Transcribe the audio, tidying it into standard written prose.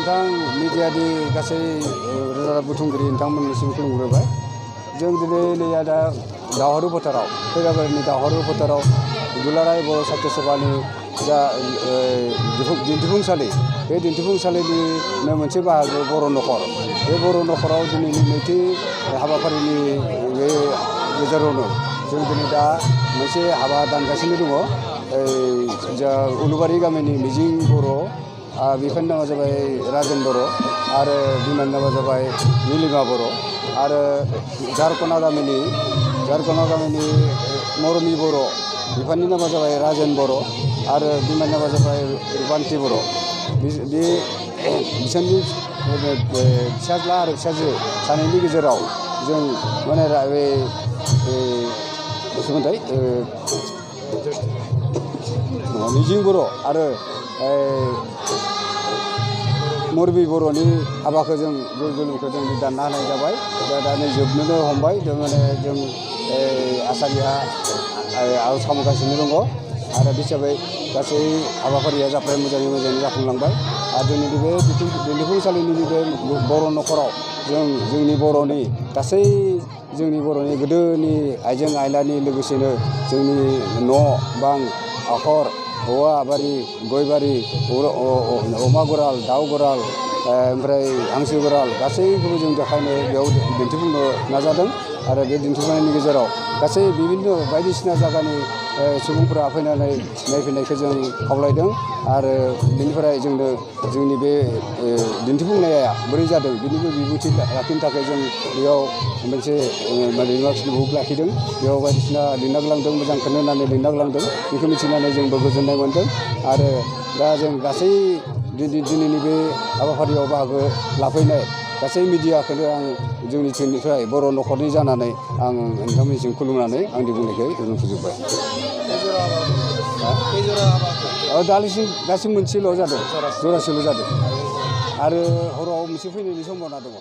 नोंथां मिडियानि गासै रोजा बुथुमगिरि नोंथांमोननिसिम खुलुमग्रोबाय। जों दिनै नै दा दावहारु फोथाराव खैराबारिनि दावहारु फोथाराव दुलाराय बर' साहित्य सभानि जा दिन्थिफुंसालि बे दिन्थिफुंसालिनिनो मोनसे बाहागो बर' नखर। बे बर' नखराव दिनैनि नैथि हाबाफारिनि बे गेजेरावनो जों दिनै दा मोनसे हाबा दानगासिनो दङ। जा उलुबारि गामिनि मिजिं बर', बिफानि नामा जाबाय राजेन बर' आरो बिमानि नामा जाबाय निलिमा बर' आरो झारखना गामिनि मरमि बर', बिफानि नामा जाबाय राजेन बर' आरो बिमानि नामा जाबाय रुपान्ति बर'। बिसोरनि फिसाज्ला आरो फिसाजो सानैनि गेजेराव जों माने मिजिं बर' आरो मरमि बर'नि हाबाखौ जों जुलिखौ जों दानना होनाय जाबाय। दा नै जोबनोनो हमबाय। माने जों आसारिया आर'ज खालामगासिनो दङ आरो बे हिसाबै गासै हाबाफारिया मोजाङै जाफुंलांबाय। आरो जोंनि बे दिन्थिफुंसालिनि बे बर' नखराव जोंनि बर'नि गासै गोदोनि आइजें आइलानि लोगोसेनो जोंनि न' बां, हाखर, औवा बारि, गय बारि, अमा गराल, दाउ गराल, ओमफ्राय हांसो गराल गासैखौबो जों देखायनो बेयाव दिन्थिफुंनो नाजादों। आरो बे दिन्थिफुंनायनि गेजेराव गासै बिभिन्न बायदिसिना जायगानि सुबुंफोरा फैनानै नायफैनायखौ जों खावलायदों। आरो बेनिफ्राय जोंनि बे दिन्थिफुंनाया बोरै जादों बेनिबो बिबुंथि लाखिनो थाखाय जों बेयाव मोनसे बुक लाखिदों। बेयाव बायदिसिना लिरना गालांदों, मोजांखौनो होननानै लिरना गालांदों। बेखौ मिथिनानै जोंबो गोजोननाय मोन्दों। आरो दा जों गासै दिनैनि बे हाबाफारियाव बाहागो लाफैनाय गासै मिडियाखौनो आं जोंनिथिंनिफ्राय बर' नखरनि जानानै आं नोंथांमोननिसिम खुलुमनानै आंनि बुंनायखौ ओरैनो फोजोबबाय। दासिम मोनसेल' जादों, जरासेल' जादों आरो हराव मोनसे फैनायनि सम्भावना दङ।